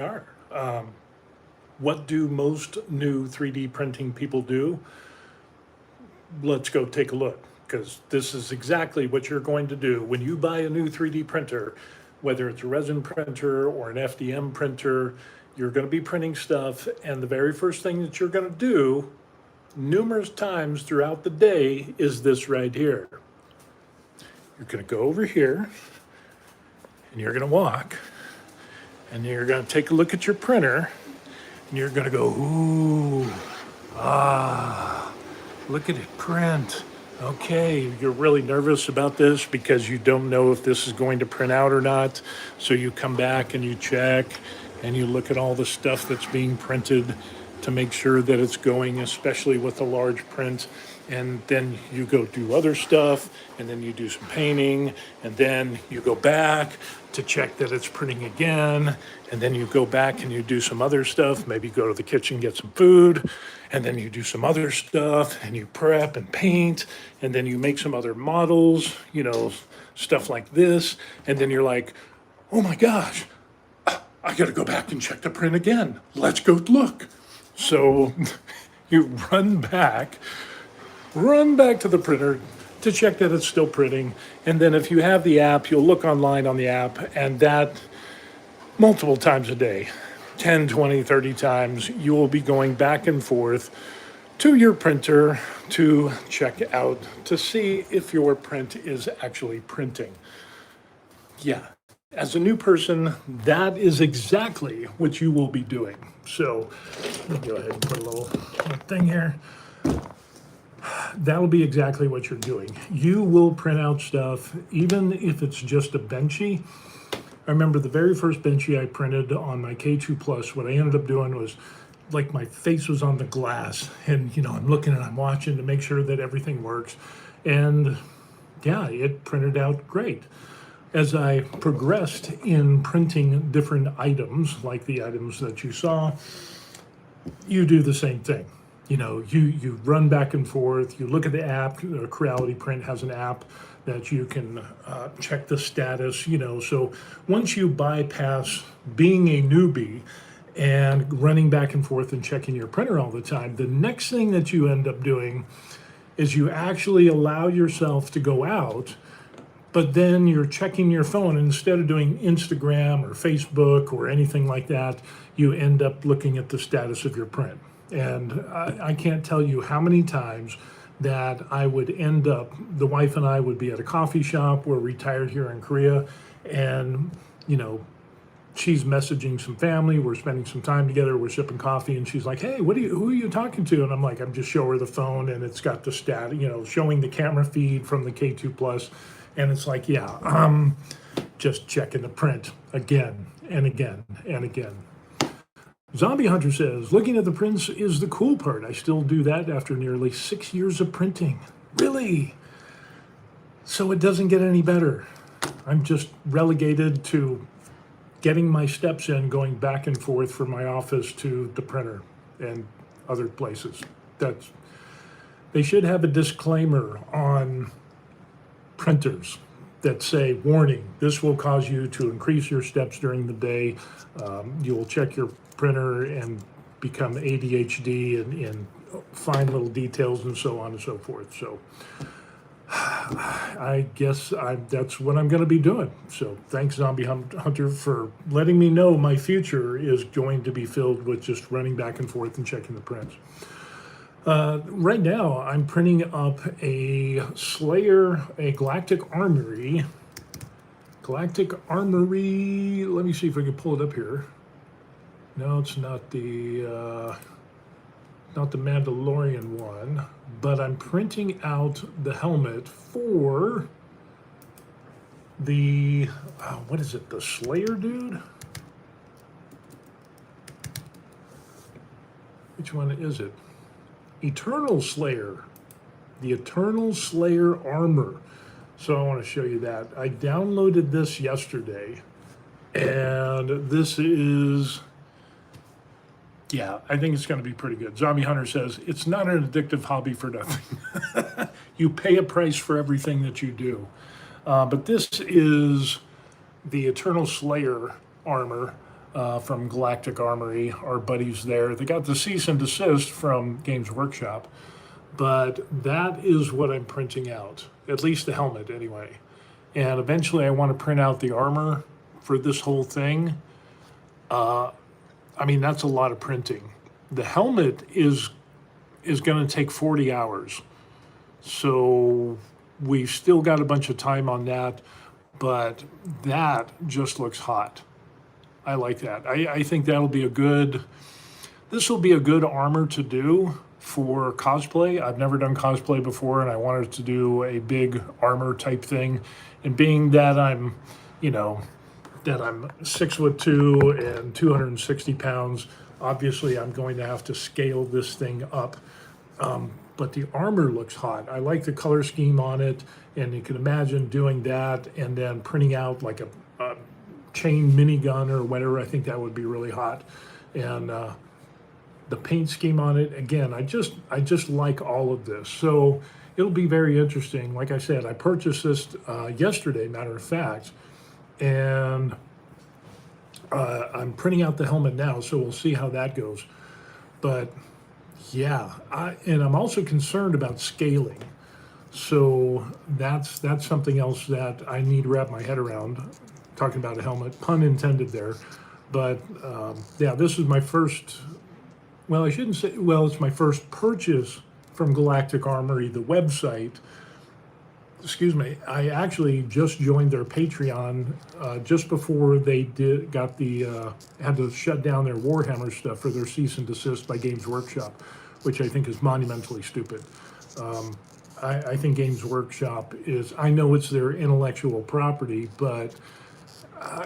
are. What do most new 3D printing people do? Let's go take a look, because this is exactly what you're going to do when you buy a new 3D printer, whether it's a resin printer or an FDM printer. You're going to be printing stuff, and the very first thing that you're going to do numerous times throughout the day is this right here. You're going to go over here and you're going to walk, and you're going to take a look at your printer, and you're going to go, ooh, ah, look at it print. Okay, you're really nervous about this because you don't know if this is going to print out or not. So you come back and you check and you look at all the stuff that's being printed to make sure that it's going, especially with a large print. And then you go do other stuff, and then you do some painting, and then you go back to check that it's printing again, and then you go back and you do some other stuff, maybe go to the kitchen, get some food, and then you do some other stuff, and you prep and paint, and then you make some other models, stuff like this, and then you're like, oh my gosh, I gotta go back and check the print again. Let's go look. So you run back to the printer to check that it's still printing. And then if you have the app, you'll look online on the app, and that multiple times a day, 10, 20, 30 times, you will be going back and forth to your printer to check out to see if your print is actually printing. Yeah. As a new person, that is exactly what you will be doing. So let me go ahead and put a little thing here. That'll be exactly what you're doing. You will print out stuff, even if it's just a Benchy. I remember the very first Benchy I printed on my K2 Plus, what I ended up doing was, like, my face was on the glass, and I'm looking and I'm watching to make sure that everything works. And yeah, it printed out great. As I progressed in printing different items, like the items that you saw, you do the same thing. You run back and forth, you look at the app. Creality Print has an app that you can check the status, So once you bypass being a newbie and running back and forth and checking your printer all the time, the next thing that you end up doing is you actually allow yourself to go out, but then you're checking your phone. And instead of doing Instagram or Facebook or anything like that, you end up looking at the status of your print. And I can't tell you how many times that I would end up, the wife and I would be at a coffee shop. We're retired here in Korea, and she's messaging some family. We're spending some time together. We're sipping coffee, and she's like, "Hey, who are you talking to?" And I'm like, "I'm just showing her the phone, and it's got the stat, showing the camera feed from the K2 Plus." And it's like, yeah, I'm just checking the print again and again and again. Zombie Hunter says, looking at the prints is the cool part. I still do that after nearly 6 years of printing. Really? So it doesn't get any better. I'm just relegated to getting my steps in, going back and forth from my office to the printer and other places. They should have a disclaimer on printers that say, warning, this will cause you to increase your steps during the day. You will check your printer and become ADHD and find little details and so on and so forth. So I guess that's what I'm going to be doing. So thanks, Zombie Hunter, for letting me know my future is going to be filled with just running back and forth and checking the prints. Right now, I'm printing up a Slayer, a Galactic Armory. Let me see if I can pull it up here. No, it's not the Mandalorian one, but I'm printing out the helmet for the, what is it, the Slayer dude? Which one is it? Eternal Slayer, the Eternal Slayer armor. So I want to show you that. I downloaded this yesterday, and this is, yeah, I think it's going to be pretty good. Zombie Hunter says, it's not an addictive hobby for nothing. You pay a price for everything that you do. But this is the Eternal Slayer armor. from Galactic Armory, our buddies there. They got the cease and desist from Games Workshop, but that is what I'm printing out, at least the helmet anyway. And eventually I want to print out the armor for this whole thing. I mean, that's a lot of printing. The helmet is going to take 40 hours. So we've still got a bunch of time on that, but that just looks hot. I like that. I think that'll be this will be a good armor to do for cosplay. I've never done cosplay before, and I wanted to do a big armor type thing. And being that I'm 6'2" and 260 pounds, obviously I'm going to have to scale this thing up. But the armor looks hot. I like the color scheme on it, and you can imagine doing that and then printing out like a chain minigun or whatever. I think that would be really hot. And the paint scheme on it, again, I just like all of this. So it'll be very interesting. Like I said, I purchased this yesterday, matter of fact, and I'm printing out the helmet now, so we'll see how that goes. But yeah, and I'm also concerned about scaling. So that's something else that I need to wrap my head around. Talking about a helmet, pun intended there. But yeah, this is my first, well, I shouldn't say, well, it's my first purchase from Galactic Armory, the website. Excuse me, I actually just joined their Patreon just before they had to shut down their Warhammer stuff for their cease and desist by Games Workshop, which I think is monumentally stupid. I think Games Workshop I know it's their intellectual property, but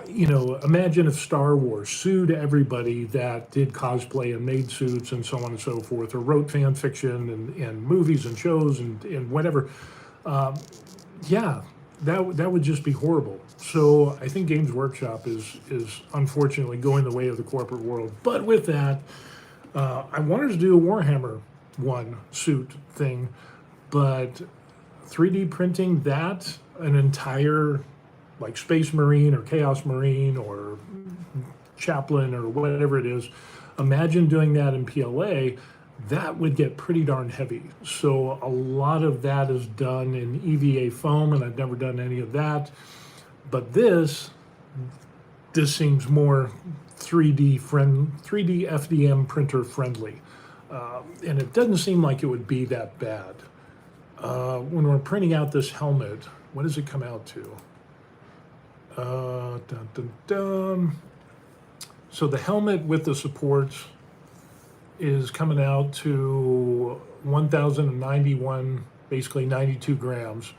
imagine if Star Wars sued everybody that did cosplay and made suits and so on and so forth, or wrote fan fiction and movies and shows and whatever. Yeah, that would just be horrible. So I think Games Workshop is unfortunately going the way of the corporate world. But with that, I wanted to do a Warhammer 1 suit thing, but 3D printing that, an entire like Space Marine or Chaos Marine or Chaplain or whatever it is, imagine doing that in PLA. That would get pretty darn heavy. So a lot of that is done in EVA foam, and I've never done any of that. But this seems more 3D FDM printer friendly. And it doesn't seem like it would be that bad. When we're printing out this helmet, what does it come out to? Dun, dun, dun. So the helmet with the supports is coming out to 1,091, basically 92 grams.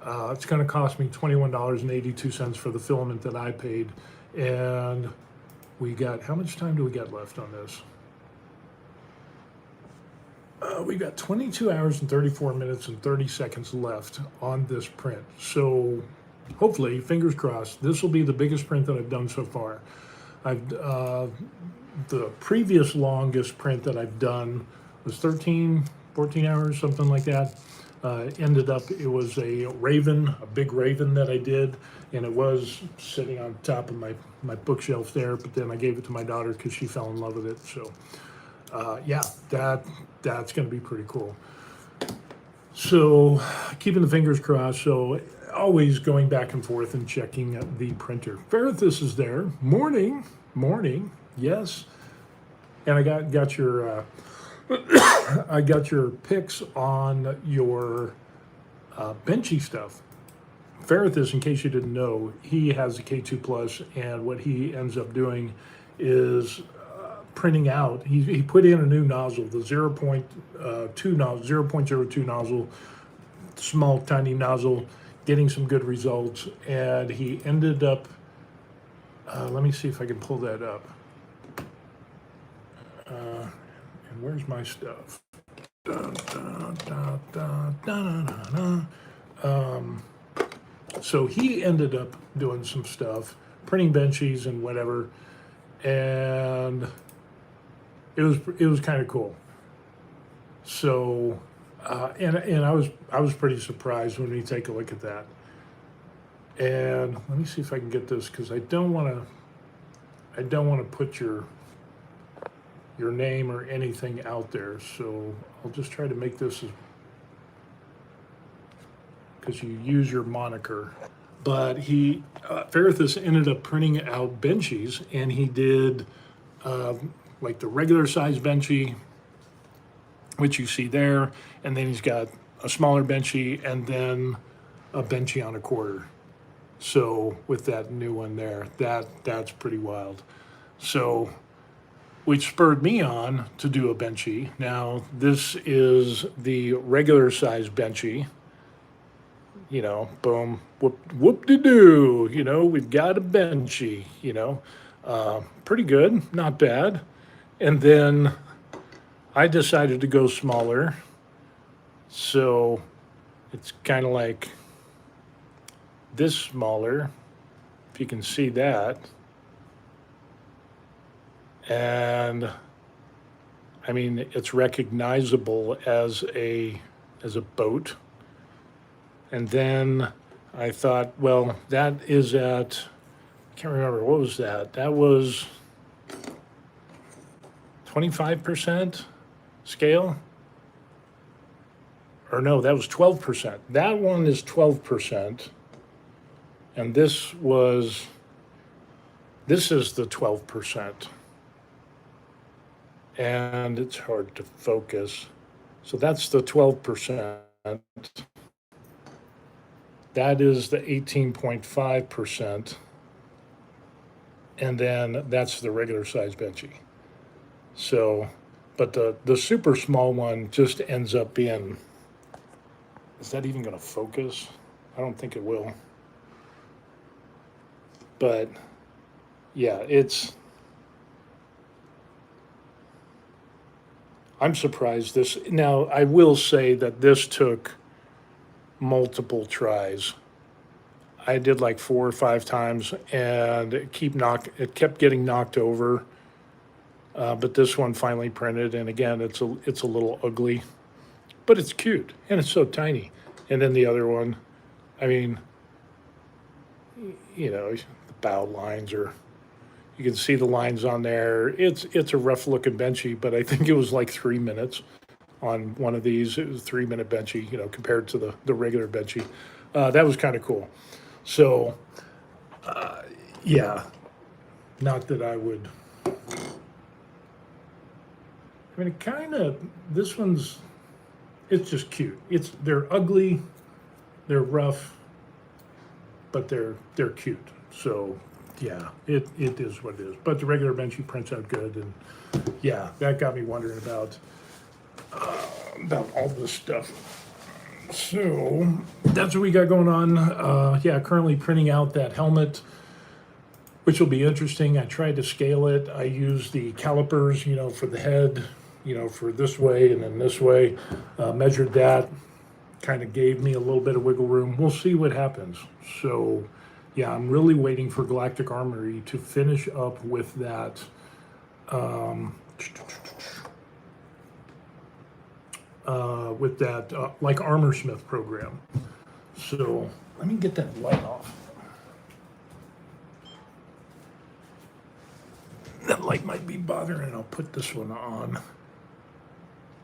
It's going to cost me $21.82 for the filament that I paid. And we got, how much time do we got left on this? We got 22 hours and 34 minutes and 30 seconds left on this print. So hopefully, fingers crossed, this will be the biggest print that I've done so far. The previous longest print that I've done was 13, 14 hours, something like that. Ended up, it was a Raven, a big Raven that I did, and it was sitting on top of my bookshelf there, but then I gave it to my daughter because she fell in love with it. So yeah, that's going to be pretty cool. So keeping the fingers crossed. So always going back and forth and checking the printer. Ferrithus is there. Morning, yes. And I got your I got your pics on your benchy stuff. Ferrithus, in case you didn't know, he has a K2 Plus, and what he ends up doing is printing out. He put in a new nozzle, the 0.02 nozzle, small tiny nozzle, getting some good results, and he ended up. Let me see if I can pull that up. And where's my stuff? So he ended up doing some stuff, printing benchies and whatever, and it was kind of cool. So, and I was pretty surprised when we take a look at that. And let me see if I can get this, because I don't want I don't want to put your name or anything out there, so I'll just try to make this as, because you use your moniker. But he, Ferrithus ended up printing out benchies, and he did like the regular size benchy, which you see there, and then he's got a smaller benchy, and then a benchy on a quarter. So with that new one there, that's pretty wild. So, which spurred me on to do a benchy. Now, this is the regular size benchy. You know, boom, whoop-de-doo, you know, we've got a benchy, you know. Pretty good, not bad. And then I decided to go smaller. So it's kind of like this smaller, if you can see that. And I mean, it's recognizable as a boat. And then I thought, well, that is at, I can't remember, what was that? That was 25% scale? Or no, that was 12%. That one is 12%. And this is the 12%. And it's hard to focus. So that's the 12%. That is the 18.5%. And then that's the regular size benchy. So, but the super small one just ends up being, is that even going to focus? I don't think it will. But yeah, I'm surprised this, now I will say that this took multiple tries. I did like 4 or 5 times, and it kept getting knocked over. But this one finally printed, and again, it's a little ugly, but it's cute, and it's so tiny. And then the other one, I mean, you know, the bow lines are, you can see the lines on there. It's a rough looking benchy, but I think it was like 3 minutes on one of these. It was a 3-minute benchy, you know, compared to the regular benchy. That was kind of cool. So, yeah, not that I would, I mean, it kind of, this one's, it's just cute. They're ugly, they're rough, but they're cute. So, yeah, it is what it is. But the regular benchy prints out good, and yeah, that got me wondering about all this stuff. So that's what we got going on. Yeah, currently printing out that helmet, which will be interesting. I tried to scale it. I used the calipers, you know, for the head, you know, for this way and then this way. Measured that, kind of gave me a little bit of wiggle room. We'll see what happens. So yeah, I'm really waiting for Galactic Armory to finish up with that. Like Armorsmith program. So let me get that light off. That light might be bothering. I'll put this one on.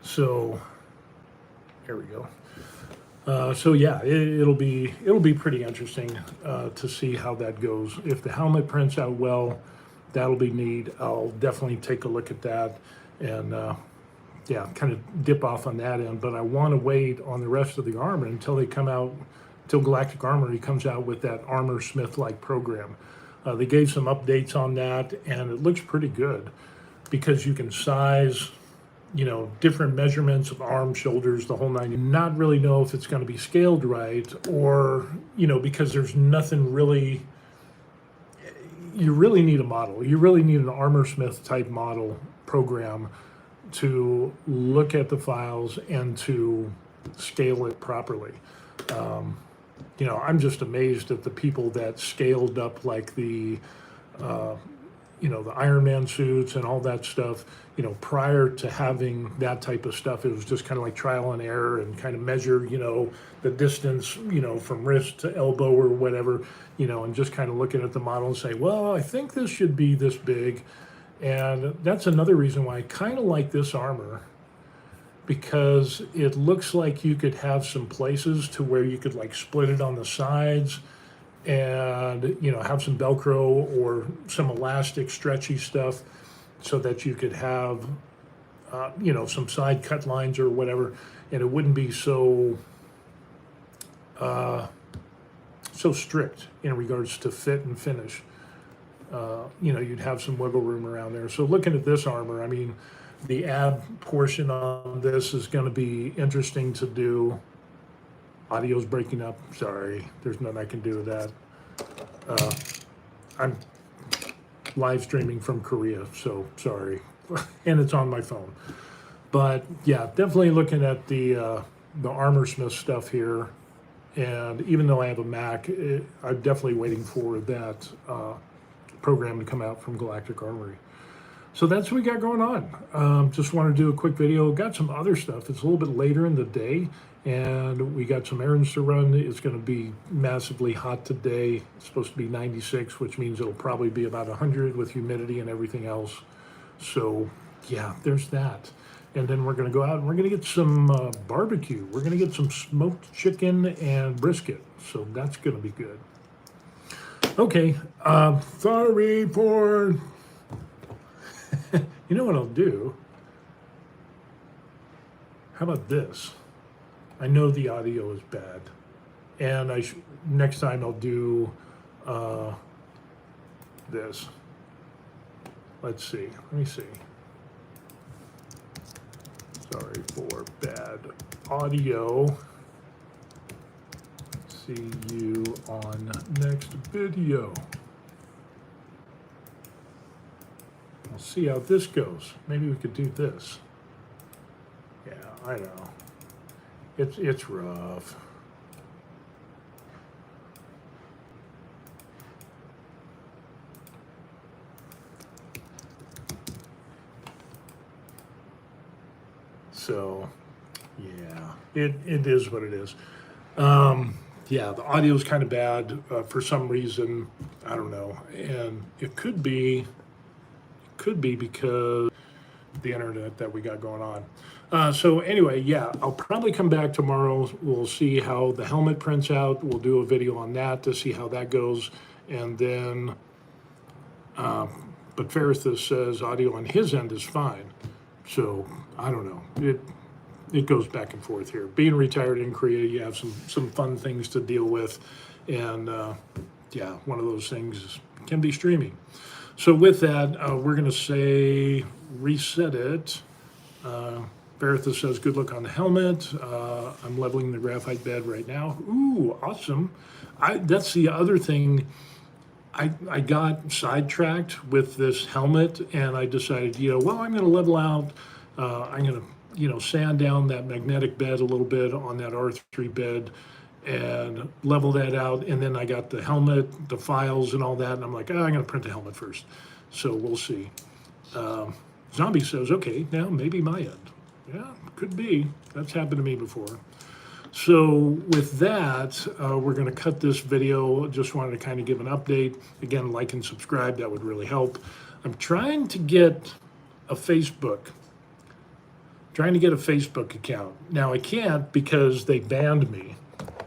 So there we go. So yeah, it'll be pretty interesting to see how that goes. If the helmet prints out well, that'll be neat. I'll definitely take a look at that and yeah, kind of dip off on that end. But I want to wait on the rest of the armor until they come out, until Galactic Armory comes out with that Armorsmith-like program. They gave some updates on that, and it looks pretty good because you can size, you know, different measurements of arms, shoulders, the whole nine. You not really know if it's going to be scaled right, or, you know, because there's nothing really, you really need a model. You really need an Armorsmith type model program to look at the files and to scale it properly. You know, I'm just amazed at the people that scaled up like the, the Iron Man suits and all that stuff, prior to having that type of stuff, it was just kind of like trial and error and kind of measure, the distance, from wrist to elbow or whatever, and just kind of looking at the model and say, well, I think this should be this big. And that's another reason why I kind of like this armor, because it looks like you could have some places to where you could like split it on the sides and have some Velcro or some elastic stretchy stuff so that you could have some side cut lines or whatever, and it wouldn't be so strict in regards to fit and finish. You'd have some wiggle room around there. So looking at this armor, I mean, the ab portion on this is going to be interesting to do. Audio's breaking up. Sorry, there's nothing I can do with that. I'm live streaming from Korea, so sorry. And it's on my phone. But yeah, definitely looking at the Armorsmith stuff here. And even though I have a Mac, I'm definitely waiting for that program to come out from Galactic Armory. So that's what we got going on. Just want to do a quick video. Got some other stuff. It's a little bit later in the day, and we got some errands to run. It's going to be massively hot today. It's supposed to be 96, which means it'll probably be about 100 with humidity and everything else. So yeah, there's that. And then we're going to go out and we're going to get some barbecue. We're going to get some smoked chicken and brisket. So that's going to be good. Okay, sorry for... You know what I'll do? How about this? I know the audio is bad, and next time I'll do this. Let's see. Let me see. Sorry for bad audio. See you on next video. We'll see how this goes. Maybe we could do this. Yeah, I know. It's rough. So, yeah, it is what it is. Yeah, the audio is kind of bad for some reason. I don't know, and it could be because the internet that we got going on. So anyway, yeah, I'll probably come back tomorrow. We'll see how the helmet prints out. We'll do a video on that to see how that goes. And then, but Ferrithus says audio on his end is fine. So I don't know. It goes back and forth here. Being retired in Korea, you have some fun things to deal with. And yeah, one of those things can be streaming. So with that, we're going to say reset it. Bertha says, good luck on the helmet. I'm leveling the graphite bed right now. Ooh, awesome. That's the other thing. I got sidetracked with this helmet, and I decided, well, I'm going to level out. I'm going to, sand down that magnetic bed a little bit on that R3 bed and level that out. And then I got the helmet, the files and all that. And I'm like, I'm going to print the helmet first. So we'll see. Zombie says, okay, now maybe my end. Yeah, could be. That's happened to me before. So with that, we're going to cut this video. Just wanted to kind of give an update. Again, like and subscribe. That would really help. I'm trying to get a Facebook account. Now I can't because they banned me.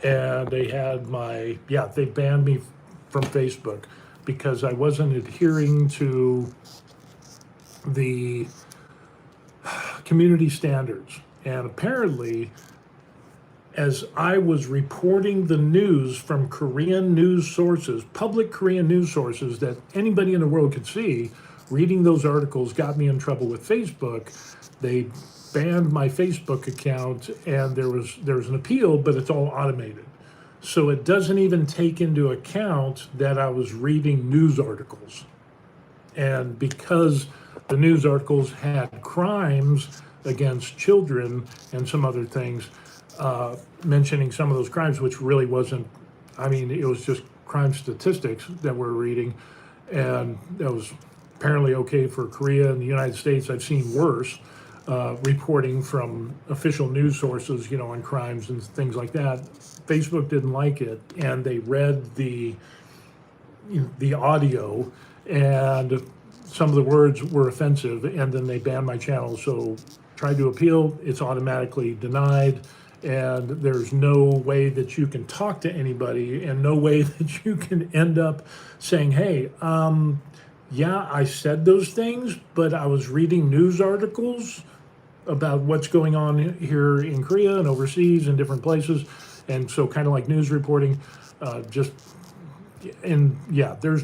And they had they banned me from Facebook because I wasn't adhering to the community standards. And apparently, as I was reporting the news from Korean news sources, public Korean news sources that anybody in the world could see, reading those articles got me in trouble with Facebook. They banned my Facebook account, and there was an appeal, but it's all automated. So it doesn't even take into account that I was reading news articles. And because the news articles had crimes against children and some other things, mentioning some of those crimes, which really wasn't, it was just crime statistics that we're reading. And that was apparently okay for Korea and the United States. I've seen worse reporting from official news sources, on crimes and things like that. Facebook didn't like it, and they read the audio, and some of the words were offensive, and then they banned my channel. So tried to appeal, it's automatically denied, and there's no way that you can talk to anybody, and no way that you can end up saying, hey, yeah, I said those things, but I was reading news articles about what's going on here in Korea and overseas in different places. And so kind of like news reporting, there's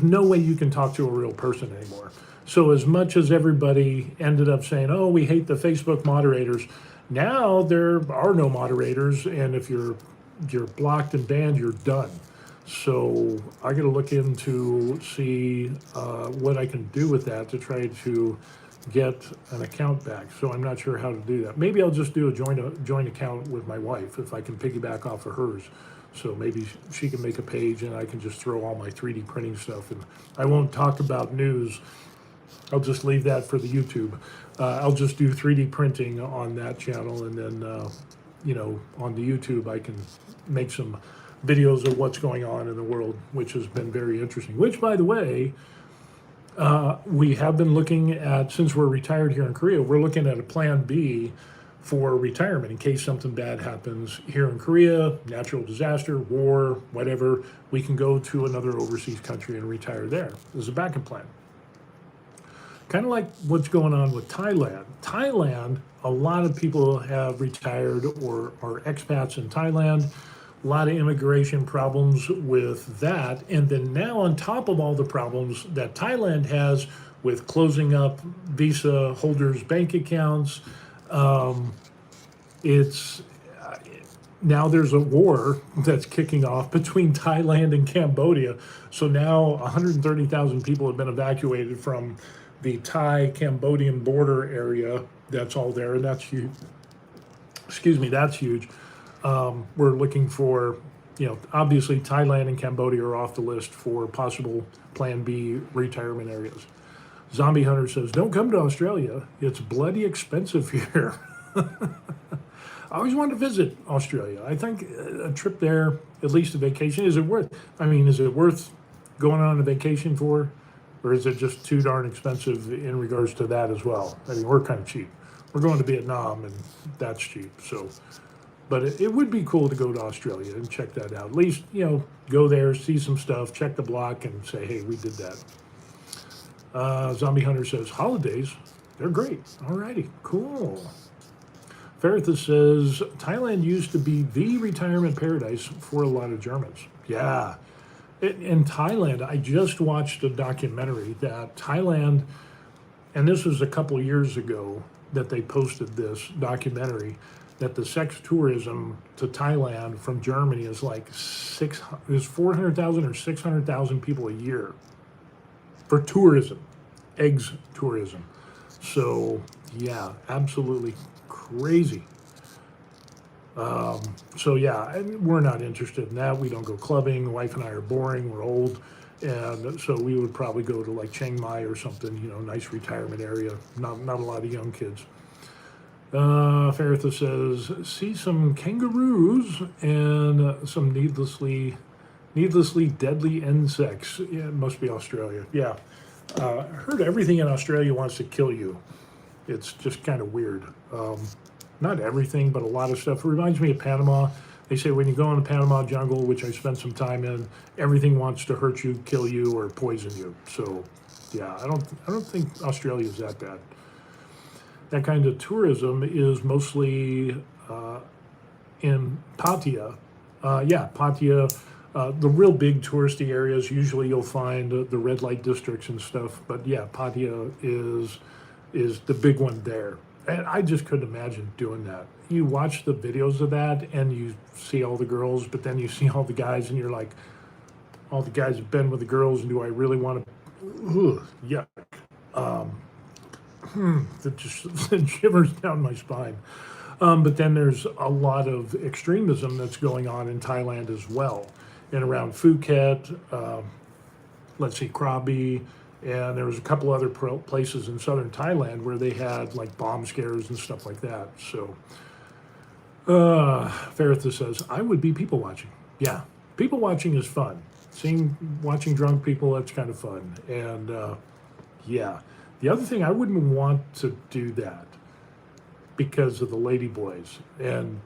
no way you can talk to a real person anymore. So as much as everybody ended up saying, oh, we hate the Facebook moderators, now there are no moderators, and if you're blocked and banned, you're done. So I got to look into see what I can do with that to try to get an account back. So I'm not sure how to do that. Maybe I'll just do a joint account with my wife if I can piggyback off of hers. So maybe she can make a page and I can just throw all my 3D printing stuff, and I won't talk about news. I'll just leave that for the YouTube. I'll just do 3D printing on that channel, and then on the YouTube I can make some videos of what's going on in the world, which has been very interesting. Which, by the way, we have been looking at, since we're retired here in Korea, we're looking at a plan B for retirement in case something bad happens here in Korea, natural disaster, war, whatever. We can go to another overseas country and retire there. There's a backup plan. Kind of like what's going on with Thailand. Thailand, a lot of people have retired or are expats in Thailand. A lot of immigration problems with that. And then now on top of all the problems that Thailand has with closing up visa holders' bank accounts, now there's a war that's kicking off between Thailand and Cambodia. So now 130,000 people have been evacuated from the Thai-Cambodian border area. That's all there, and that's huge. Excuse me, that's huge. We're looking for, obviously Thailand and Cambodia are off the list for possible Plan B retirement areas. Zombie Hunter says, don't come to Australia. It's bloody expensive here. I always wanted to visit Australia. I think a trip there, at least a vacation, is it worth going on a vacation for? Or is it just too darn expensive in regards to that as well? I mean, we're kind of cheap. We're going to Vietnam, and that's cheap. So, but it would be cool to go to Australia and check that out. At least, go there, see some stuff, check the block, and say, hey, we did that. Zombie Hunter says, holidays, they're great. Alrighty, cool. Ferrithus says, Thailand used to be the retirement paradise for a lot of Germans. Yeah. In Thailand, I just watched a documentary that Thailand, and this was a couple of years ago that they posted this documentary, that the sex tourism to Thailand from Germany is like 400,000 or 600,000 people a year for tourism, eggs tourism. So yeah, absolutely crazy. So yeah, we're not interested in that. We don't go clubbing. The wife and I are boring. We're old. And so we would probably go to like Chiang Mai or something, nice retirement area. Not a lot of young kids. Ferritha says, see some kangaroos and some needlessly deadly insects. Yeah, it must be Australia. Yeah. I heard everything in Australia wants to kill you. It's just kind of weird. Not everything, but a lot of stuff. It reminds me of Panama. They say when you go in the Panama jungle, which I spent some time in, everything wants to hurt you, kill you, or poison you. So, yeah, I don't think Australia is that bad. That kind of tourism is mostly in Pattaya. Pattaya. The real big touristy areas, usually you'll find the red light districts and stuff. But yeah, Pattaya is the big one there. And I just couldn't imagine doing that. You watch the videos of that and you see all the girls, but then you see all the guys and you're like, all the guys have been with the girls, and do I really want to, yuck. That just shivers down my spine. But then there's a lot of extremism that's going on in Thailand as well. And around Phuket, let's see, Krabi, And there was a couple other places in southern Thailand where they had like bomb scares and stuff like that. So, Faritha says, I would be people watching. Yeah, people watching is fun. Watching drunk people, that's kind of fun. And yeah, the other thing, I wouldn't want to do that because of the ladyboys. And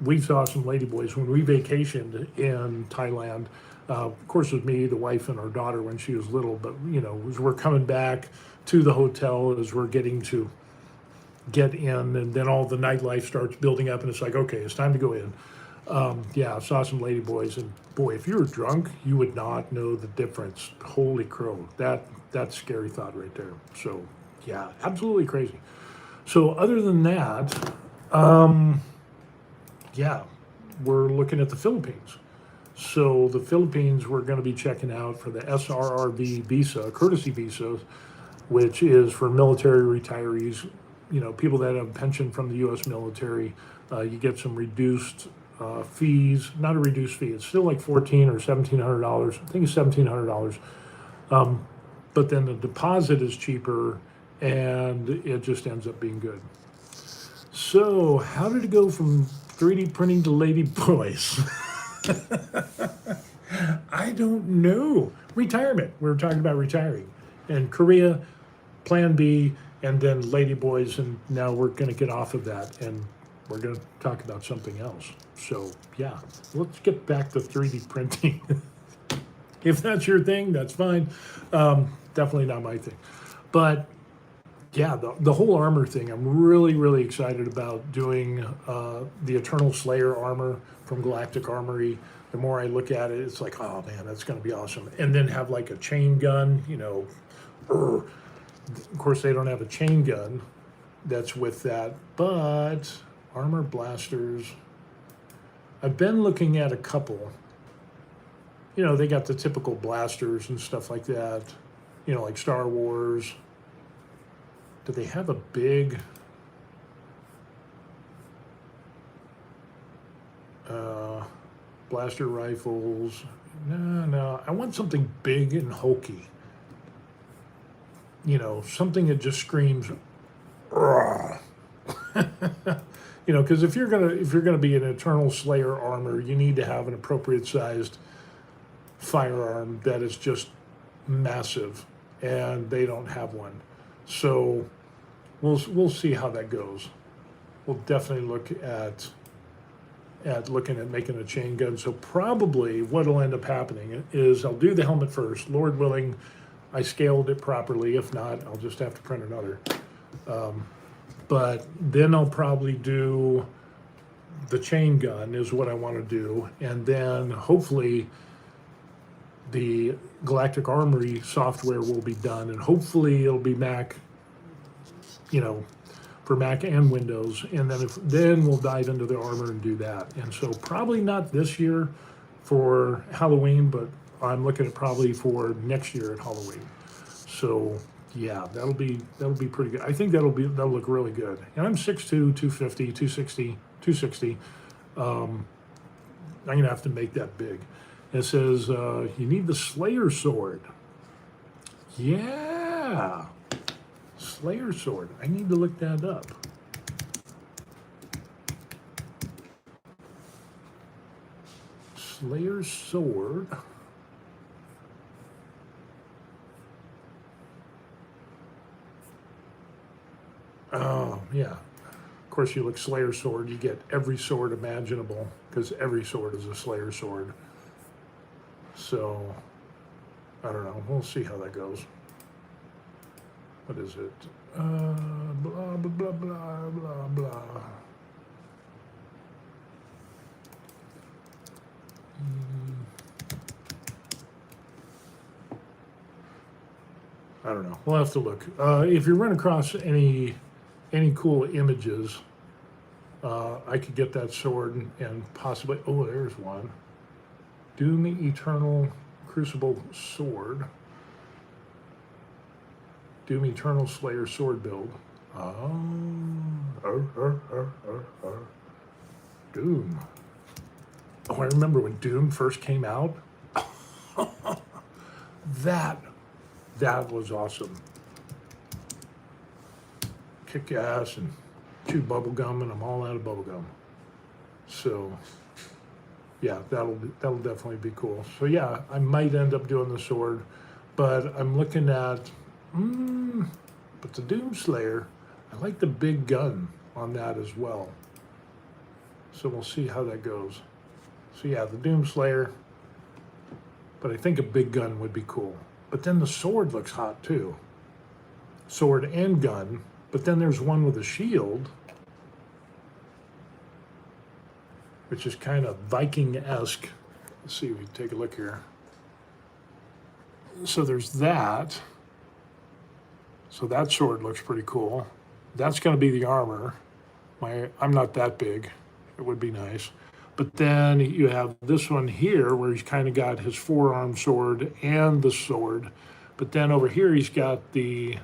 we saw some ladyboys when we vacationed in Thailand. Of course, it was me, the wife, and our daughter when she was little. But you know, as we're coming back to the hotel, as we're getting to get in, and then all the nightlife starts building up, and it's like, okay, it's time to go in. Yeah, I saw some ladyboys, and boy, if you were drunk, you would not know the difference. Holy crow, that's a scary thought right there. So yeah, absolutely crazy. So other than that, yeah, we're looking at the Philippines. So the Philippines, we're going to be checking out for the SRRV visa, courtesy visa, which is for military retirees, you know, people that have a pension from the U.S. military. You get some reduced fees, not a reduced fee. It's still like $1,400 or $1,700. I think it's $1,700. But then the deposit is cheaper, and it just ends up being good. So how did it go from 3D printing to lady boys? I don't know. Retirement. We were talking about retiring. And Korea, plan B, and then ladyboys, and now we're going to get off of that, and we're going to talk about something else. So, yeah, let's get back to 3D printing. If that's your thing, that's fine. Definitely not my thing. But, yeah, the whole armor thing, I'm really, really excited about doing the Eternal Slayer armor from Galactic Armory. The more I look at it, it's like, oh man, that's going to be awesome. And then have like a chain gun, you know. Of course, they don't have a chain gun that's with that, but armor blasters. I've been looking at a couple. You know, they got the typical blasters and stuff like that, you know, like Star Wars. Do they have a big blaster rifles? No, I want something big and hulky. You know, something that just screams, you know, because if you're gonna be an Eternal Slayer armor, you need to have an appropriate sized firearm that is just massive, and they don't have one. So we'll see how that goes. We'll definitely look at looking at making a chain gun. So probably what'll end up happening is I'll do the helmet first. Lord willing, I scaled it properly. If not, I'll just have to print another. But then I'll probably do the chain gun is what I want to do. And then hopefully the Galactic Armory software will be done, and hopefully it'll be Mac, you know, for Mac and Windows. And then we'll dive into the armor and do that. And so probably not this year for Halloween, but I'm looking at probably for next year at Halloween. So yeah, that'll be pretty good. I think that'll look really good. And I'm 6'2", 250, 260. I'm gonna have to make that big. It says you need the Slayer sword. Yeah, Slayer sword. I need to look that up. Slayer sword. Oh, yeah. Of course, you look Slayer sword, you get every sword imaginable, because every sword is a Slayer sword. So, I don't know. We'll see how that goes. What is it? Blah, blah, blah, blah, blah, blah. I don't know. We'll have to look. If you run across any cool images, I could get that sword and possibly. Oh, there's one. Doom Eternal Crucible Sword. Doom Eternal Slayer Sword build. Oh, Doom. Oh, I remember when Doom first came out. That That was awesome. Kick ass and chew bubble gum, and I'm all out of bubble gum. So yeah, that'll definitely be cool. So yeah, I might end up doing the sword, but I'm looking at, but the Doomslayer, I like the big gun on that as well. So we'll see how that goes. So yeah, the Doomslayer, but I think a big gun would be cool. But then the sword looks hot too. Sword and gun, but then there's one with a shield, which is kind of Viking-esque. Let's see if we can take a look here. So there's that. So that sword looks pretty cool. That's going to be the armor. I'm not that big. It would be nice. But then you have this one here where he's kind of got his forearm sword and the sword. But then over here he's got the,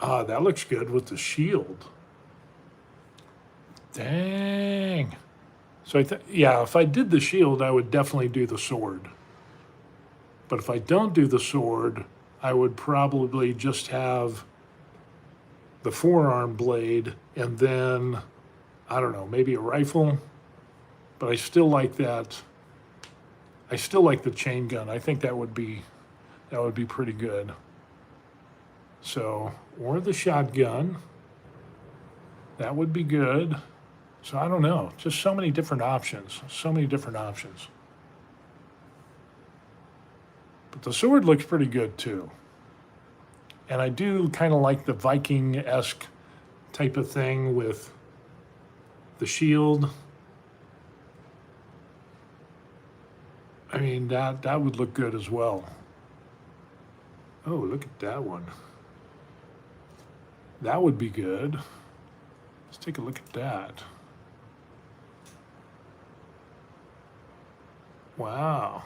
that looks good with the shield. Dang. So yeah, if I did the shield, I would definitely do the sword. But if I don't do the sword, I would probably just have the forearm blade and then, I don't know, maybe a rifle. But I still like that. I still like the chain gun. I think that would be pretty good. So, or the shotgun. That would be good. So I don't know, just so many different options, so many different options. But the sword looks pretty good too. And I do kind of like the Viking-esque type of thing with the shield. I mean, that would look good as well. Oh, look at that one. That would be good. Let's take a look at that. Wow.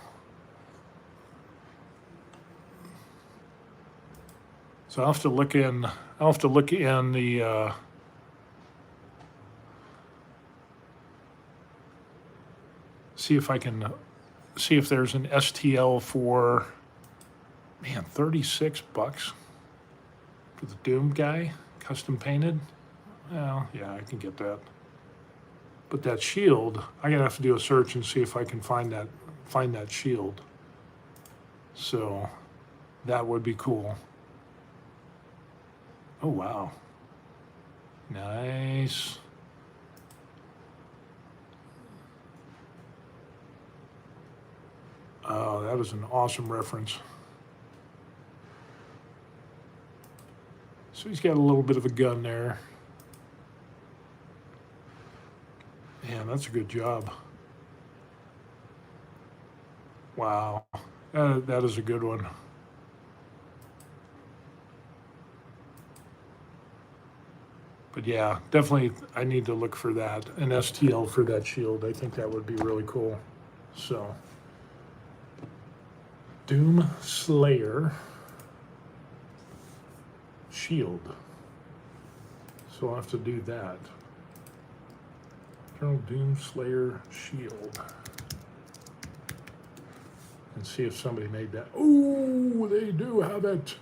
So I'll have to look in the see if I can see if there's an STL for, man, $36 for the Doom guy, custom painted. Well, yeah, I can get that. But that shield, I'm gonna have to do a search and see if I can find that shield. So that would be cool. Oh wow. Nice. Oh, that is an awesome reference. So he's got a little bit of a gun there. Man, that's a good job. Wow, that is a good one. But yeah, definitely I need to look for that, an STL for that shield. I think that would be really cool. So, Doom Slayer shield. So I'll have to do that. Eternal Doom Slayer shield. And see if somebody made that. Oh, they do have it.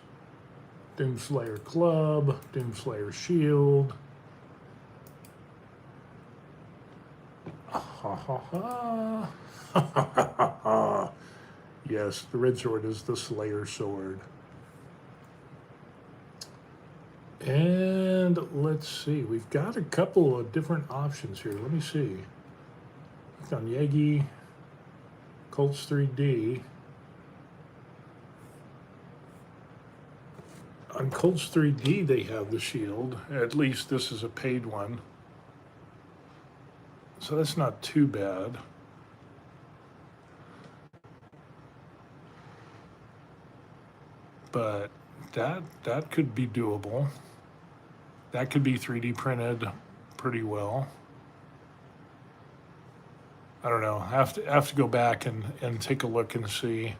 Doom Slayer club, Doom Slayer shield. Ha ha ha. Ha ha. Yes, the red sword is the Slayer sword. And let's see, we've got a couple of different options here. Let me see. Click on Yagi, Colts 3D. On Colts 3D, they have the shield. At least this is a paid one. So that's not too bad. But that could be doable. That could be 3D printed pretty well. I don't know. I have to go back and take a look and see.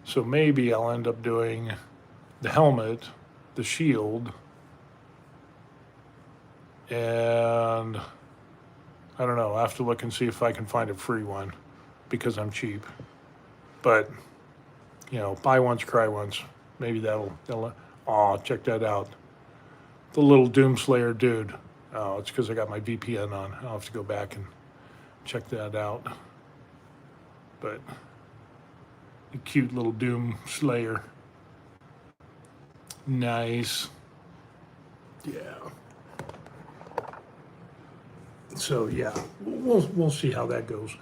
So maybe I'll end up doing the helmet, the shield, and I don't know. I have to look and see if I can find a free one because I'm cheap. But you know, buy once, cry once. Maybe oh, check that out. The little Doomslayer dude. Oh, it's because I got my VPN on. I'll have to go back and check that out. But a cute little Doom Slayer. Nice. Yeah. So yeah, we'll see how that goes.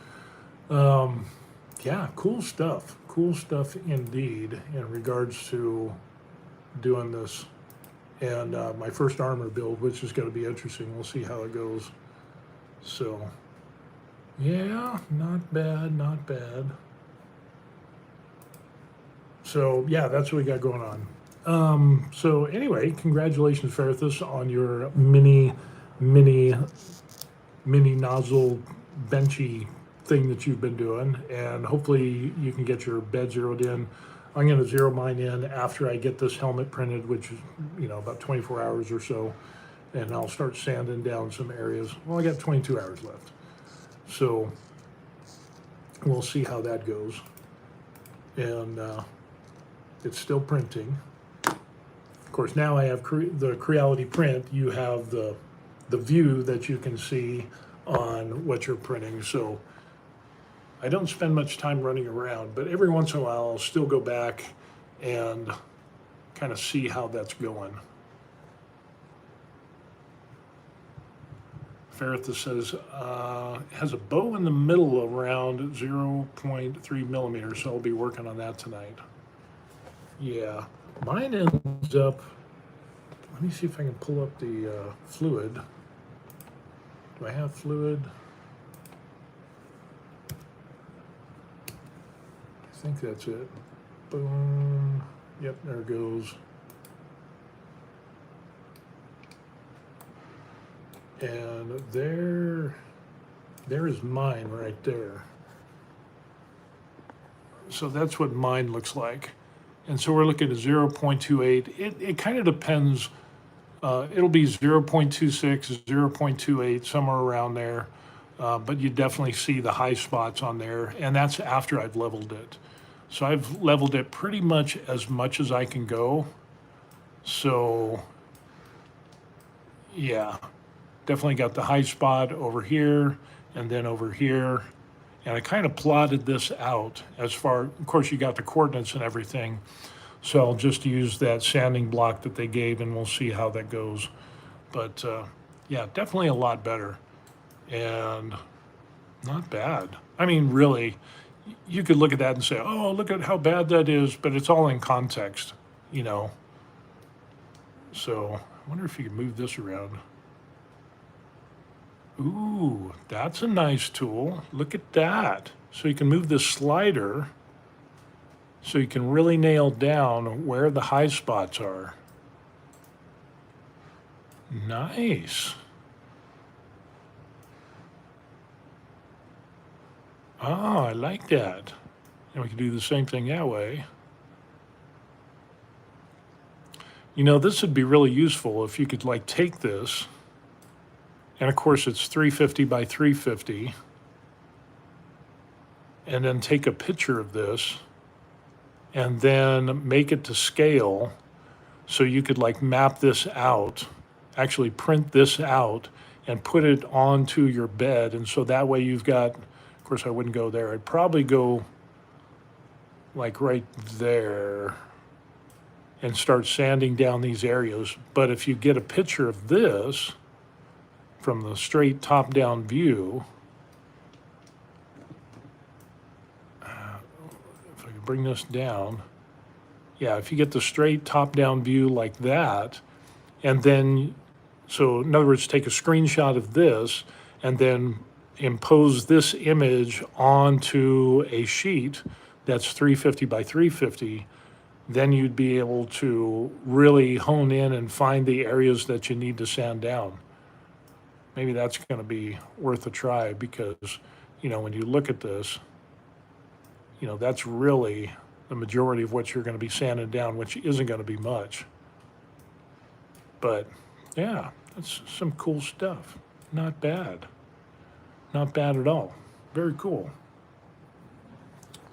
Yeah, cool stuff. Cool stuff indeed in regards to doing this. And my first armor build, which is going to be interesting. We'll see how it goes. So, yeah, not bad, not bad. So, yeah, that's what we got going on. So, anyway, congratulations, Ferthus, on your mini nozzle benchy thing that you've been doing. And hopefully you can get your bed zeroed in. I'm going to zero mine in after I get this helmet printed, which is, you know, about 24 hours or so. And I'll start sanding down some areas. Well, I got 22 hours left. So we'll see how that goes. And it's still printing. Of course, now I have the Creality print. You have the view that you can see on what you're printing. So I don't spend much time running around, but every once in a while I'll still go back and kind of see how that's going. Ferthus says, has a bow in the middle around 0.3 millimeters, so I'll be working on that tonight. Yeah, mine ends up, let me see if I can pull up the fluid. Do I have fluid? I think that's it. Boom. Yep, there it goes. And there is mine right there. So that's what mine looks like. And so we're looking at 0.28. It kind of depends. It'll be 0.26, 0.28, somewhere around there. But you definitely see the high spots on there. And that's after I've leveled it. So I've leveled it pretty much as I can go. So, yeah, definitely got the high spot over here and then over here. And I kind of plotted this out as far, of course, you got the coordinates and everything. So I'll just use that sanding block that they gave and we'll see how that goes. But yeah, definitely a lot better and not bad. I mean, really, you could look at that and say, oh, look at how bad that is, but it's all in context, you know. So I wonder if you can move this around. Ooh, that's a nice tool. Look at that. So you can move this slider so you can really nail down where the high spots are. Nice. Oh, I like that. And we can do the same thing that way. You know, this would be really useful if you could like take this, and of course it's 350 by 350, and then take a picture of this and then make it to scale so you could like map this out, actually print this out and put it onto your bed. And so that way you've got, of course I wouldn't go there, I'd probably go like right there and start sanding down these areas. But if you get a picture of this from the straight top-down view, if I can bring this down, yeah, if you get the straight top-down view like that, and then, so in other words, take a screenshot of this and then impose this image onto a sheet that's 350 by 350, then you'd be able to really hone in and find the areas that you need to sand down. Maybe that's going to be worth a try because, you know, when you look at this, you know, that's really the majority of what you're going to be sanding down, which isn't going to be much. But yeah, that's some cool stuff. Not bad. Not bad at all. Very cool.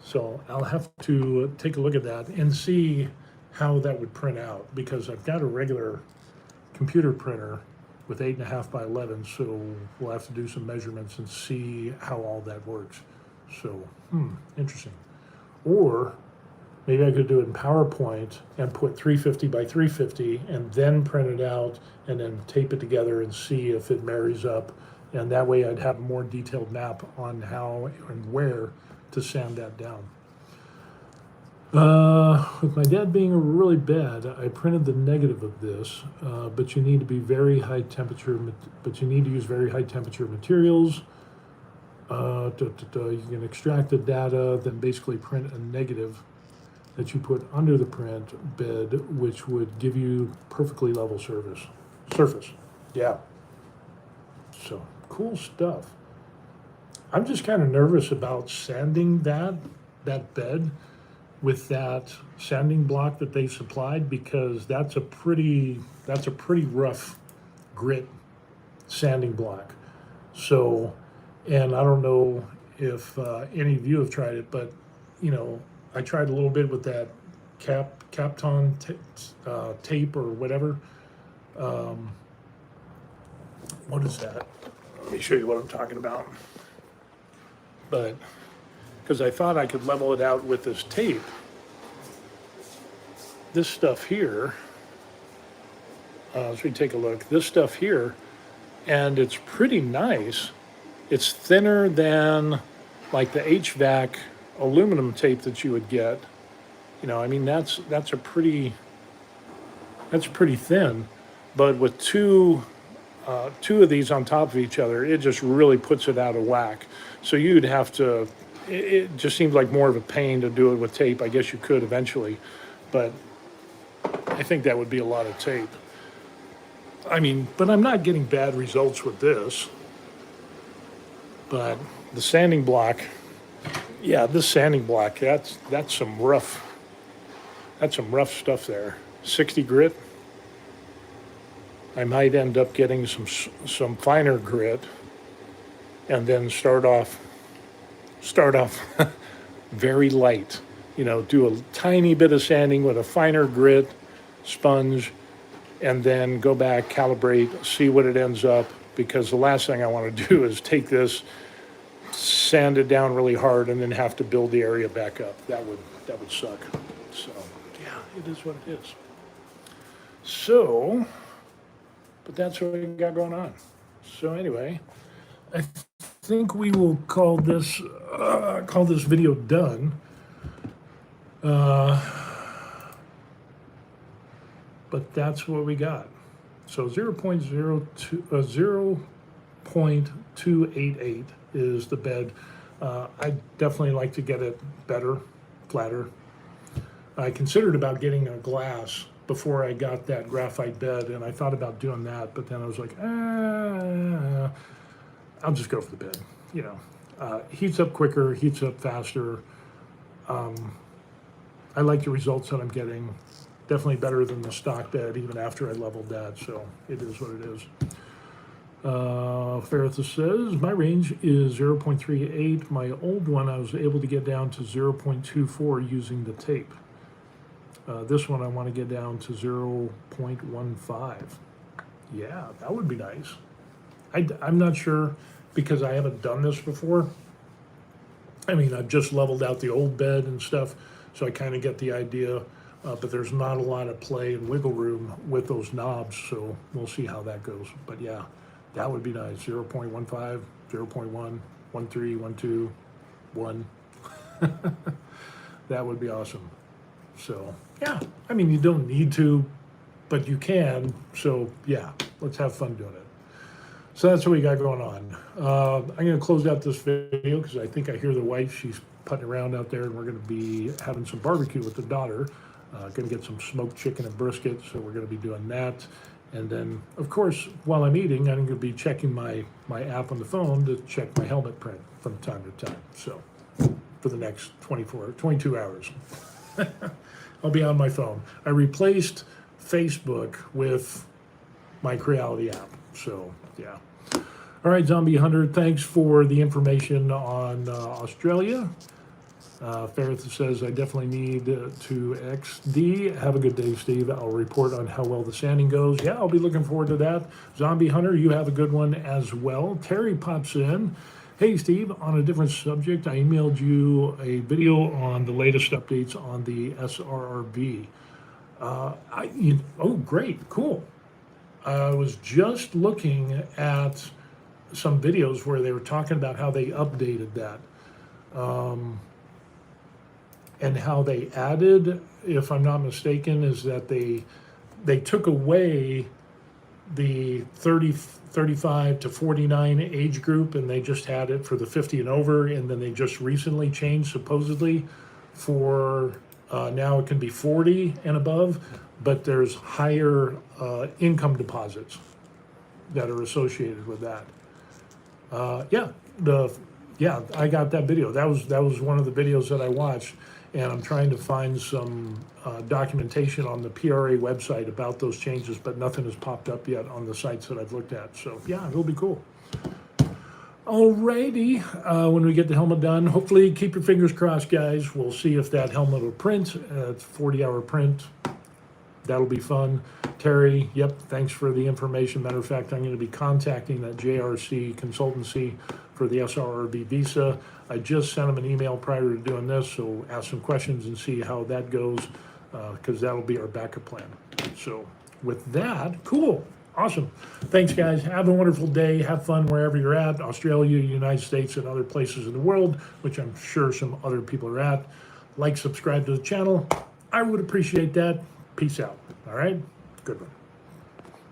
So I'll have to take a look at that and see how that would print out, because I've got a regular computer printer with 8.5 by 11, so we'll have to do some measurements and see how all that works. So, interesting. Or maybe I could do it in PowerPoint and put 350 by 350 and then print it out and then tape it together and see if it marries up. And that way I'd have a more detailed map on how and where to sand that down. With my dad being really bad, I printed the negative of this, but you need to be very high temperature, but you need to use very high temperature materials. You can extract the data, then basically print a negative that you put under the print bed, which would give you perfectly level surface. Yeah. So cool stuff. I'm just kind of nervous about sanding that bed with that sanding block that they supplied, because that's a pretty rough grit sanding block. So, and I don't know if any of you have tried it, but I tried a little bit with that Kapton tape or whatever. What is that? Let me show you what I'm talking about. But because I thought I could level it out with this tape. This stuff here, as we take a look, this stuff here, and it's pretty nice. It's thinner than like the HVAC aluminum tape that you would get. I mean, that's pretty thin, but with two of these on top of each other, it just really puts it out of whack. So you'd have to, it just seems like more of a pain to do it with tape. I guess you could eventually, but I think that would be a lot of tape. I mean, but I'm not getting bad results with this. But the sanding block, yeah, this sanding block, that's some rough stuff there. 60 grit. I might end up getting some finer grit, and then start off very light. Do a tiny bit of sanding with a finer grit sponge, and then go back, calibrate, see what it ends up, because the last thing I want to do is take this, sand it down really hard, and then have to build the area back up. That would suck. So yeah, it is what it is. So, but that's what we got going on. So anyway, I think we will call this video done. But that's what we got. So 0.288 is the bed. I definitely like to get it better, flatter. I considered about getting a glass before I got that graphite bed, and I thought about doing that, but then I was like, I'll just go for the bed. Heats up quicker, heats up faster. I like the results that I'm getting. Definitely better than the stock bed, even after I leveled that, so it is what it is. Ferrithus says, my range is 0.38. My old one, I was able to get down to 0.24 using the tape. This one, I want to get down to 0.15. Yeah, that would be nice. I'm not sure, because I haven't done this before. I mean, I've just leveled out the old bed and stuff, so I kind of get the idea. But there's not a lot of play and wiggle room with those knobs, so we'll see how that goes. But yeah, that would be nice. 0.15, 0.1, 1.3, 1.2, 1. That would be awesome. So yeah, I mean, you don't need to, but you can. So yeah, let's have fun doing it. So that's what we got going on. I'm going to close out this video because I think I hear the wife. She's putting around out there, and we're going to be having some barbecue with the daughter. Going to get some smoked chicken and brisket, so we're going to be doing that. And then, of course, while I'm eating, I'm going to be checking my app on the phone to check my helmet print from time to time. So for the next 22 hours, I'll be on my phone. I replaced Facebook with my Creality app. So yeah. All right, Zombie Hunter, thanks for the information on Australia. Ferrith says, I definitely need to XD. Have a good day, Steve. I'll report on how well the sanding goes. Yeah, I'll be looking forward to that. Zombie Hunter, you have a good one as well. Terry pops in. Hey, Steve, on a different subject, I emailed you a video on the latest updates on the SRRB. Oh, great, cool. I was just looking at some videos where they were talking about how they updated that. And how they added, if I'm not mistaken, is that they took away the 35 to 49 age group, and they just had it for the 50 and over, and then they just recently changed supposedly for now it can be 40 and above, but there's higher income deposits that are associated with that. Yeah, I got that video. That was one of the videos that I watched, and I'm trying to find some documentation on the PRA website about those changes, but nothing has popped up yet on the sites that I've looked at. So yeah, it'll be cool. Alrighty, when we get the helmet done, hopefully keep your fingers crossed, guys. We'll see if that helmet will print. It's a 40-hour print. That'll be fun. Terry, yep, thanks for the information. Matter of fact, I'm going to be contacting that JRC consultancy for the SRRB visa. I just sent them an email prior to doing this, so ask some questions and see how that goes, because that'll be our backup plan. So with that, cool, awesome. Thanks, guys. Have a wonderful day. Have fun wherever you're at, Australia, United States, and other places in the world, which I'm sure some other people are at. Like, subscribe to the channel. I would appreciate that. Peace out. All right? Good one.